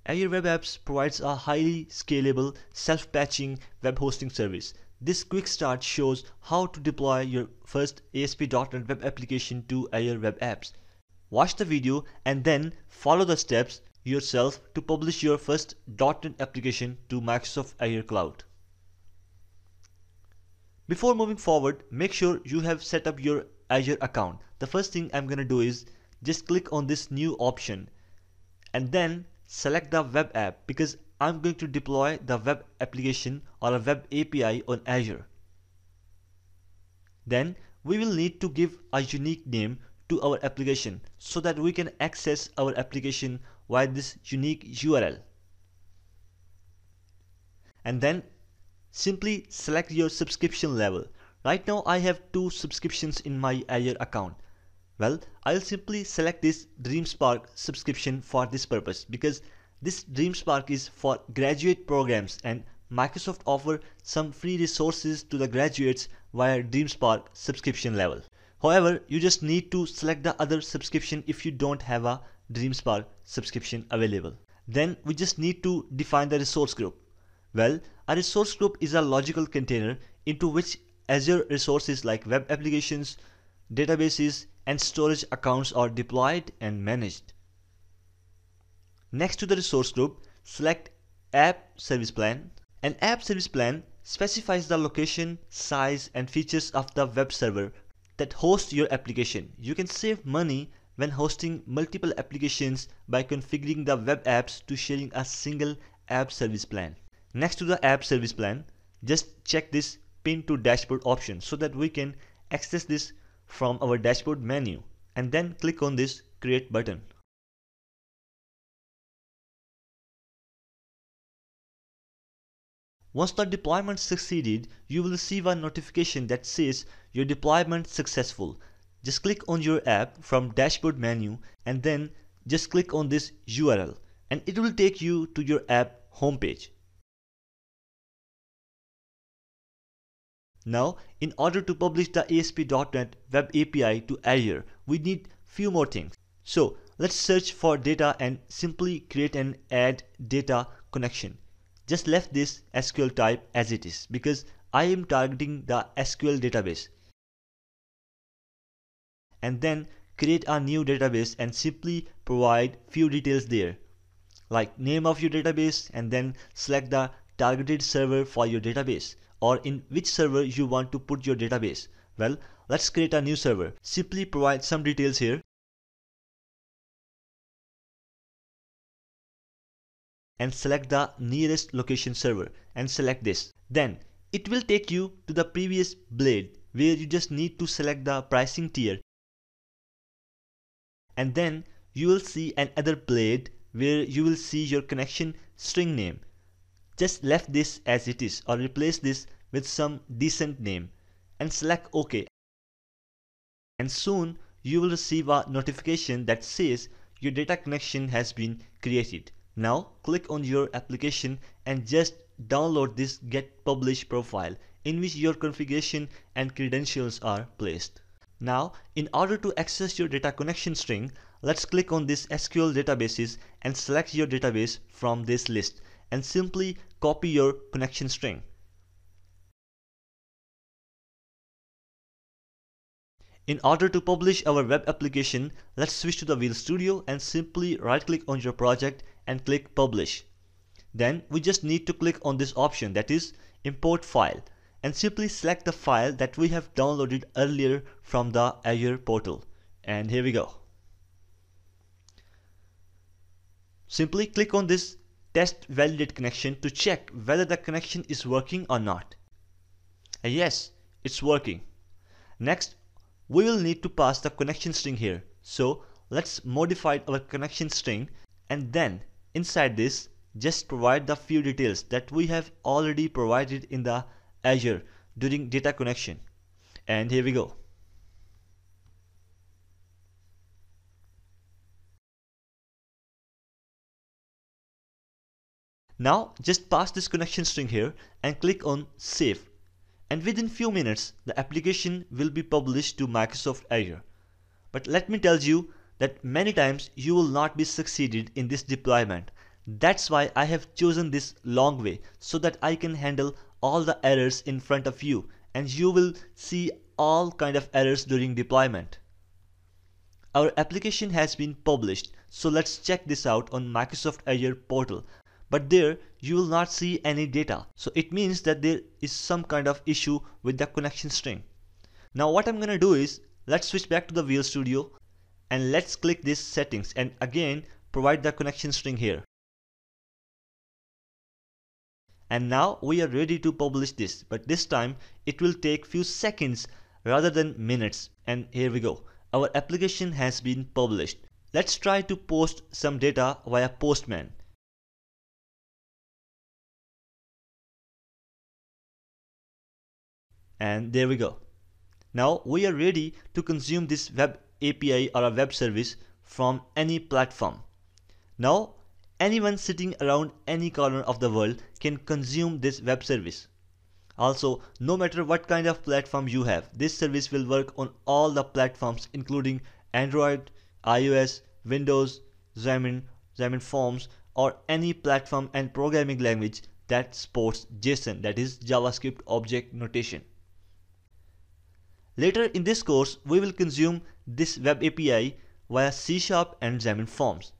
Azure Web Apps provides a highly scalable, self-patching web hosting service. This quick start shows how to deploy your first ASP.NET Web application to Azure Web Apps. Watch the video and then follow the steps yourself to publish your first .NET application to Microsoft Azure Cloud. Before moving forward, make sure you have set up your Azure account. The first thing I'm gonna do is just click on this new option and then select the web app, because I'm going to deploy the web application or a web API on Azure. Then we will need to give a unique name to our application so that we can access our application via this unique URL. And then simply select your subscription level. Right now I have 2 subscriptions in my Azure account. Well, I'll simply select this DreamSpark subscription for this purpose, because this DreamSpark is for graduate programs and Microsoft offers some free resources to the graduates via DreamSpark subscription level. However, you just need to select the other subscription if you don't have a DreamSpark subscription available. Then we just need to define the resource group. Well, a resource group is a logical container into which Azure resources like web applications, databases, and storage accounts are deployed and managed. Next to the resource group, select App Service Plan. An App Service Plan specifies the location, size, and features of the web server that hosts your application. You can save money when hosting multiple applications by configuring the web apps to sharing a single App Service Plan. Next to the App Service Plan, just check this Pin to Dashboard option so that we can access this from our dashboard menu, and then click on this Create button. Once the deployment succeeded, you will receive a notification that says your deployment successful. Just click on your app from dashboard menu and then just click on this URL and it will take you to your app homepage. Now, in order to publish the ASP.NET Web API to Azure, we need few more things. So let's search for data and simply create an add data connection. Just left this SQL type as it is because I am targeting the SQL database. And then create a new database and simply provide few details there, like name of your database, and then select the targeted server for your database, or in which server you want to put your database. Well, let's create a new server. Simply provide some details here and select the nearest location server and select this. Then it will take you to the previous blade where you just need to select the pricing tier, and then you will see another blade where you will see your connection string name. Just left this as it is or replace this with some decent name and select OK. And soon you will receive a notification that says your data connection has been created. Now click on your application and just download this Get Publish profile in which your configuration and credentials are placed. Now, in order to access your data connection string, let's click on this SQL databases and select your database from this list and simply copy your connection string. In order to publish our web application, let's switch to the Visual Studio and simply right click on your project and click Publish. Then we just need to click on this option, that is Import File, and simply select the file that we have downloaded earlier from the Azure portal. And here we go. Simply click on this Test Validate Connection to check whether the connection is working or not. And yes, it's working. Next, we will need to pass the connection string here. So let's modify our connection string, and then inside this just provide the few details that we have already provided in the Azure during data connection. And here we go. Now just pass this connection string here and click on Save. And within few minutes the application will be published to Microsoft Azure. But let me tell you that many times you will not be succeeded in this deployment. That's why I have chosen this long way, so that I can handle all the errors in front of you, and you will see all kind of errors during deployment. Our application has been published, so let's check this out on Microsoft Azure portal. But there you will not see any data, so it means that there is some kind of issue with the connection string. Now what I'm gonna do is, let's switch back to the Visual Studio and let's click this settings and again provide the connection string here. And now we are ready to publish this, but this time it will take few seconds rather than minutes. And here we go. Our application has been published. Let's try to post some data via Postman. And there we go. Now we are ready to consume this web API or a web service from any platform. Now anyone sitting around any corner of the world can consume this web service. Also, no matter what kind of platform you have, this service will work on all the platforms including Android, iOS, Windows, Xamarin Forms, or any platform and programming language that supports JSON, that is JavaScript Object Notation. Later in this course, we will consume this web API via C# and Xamarin Forms.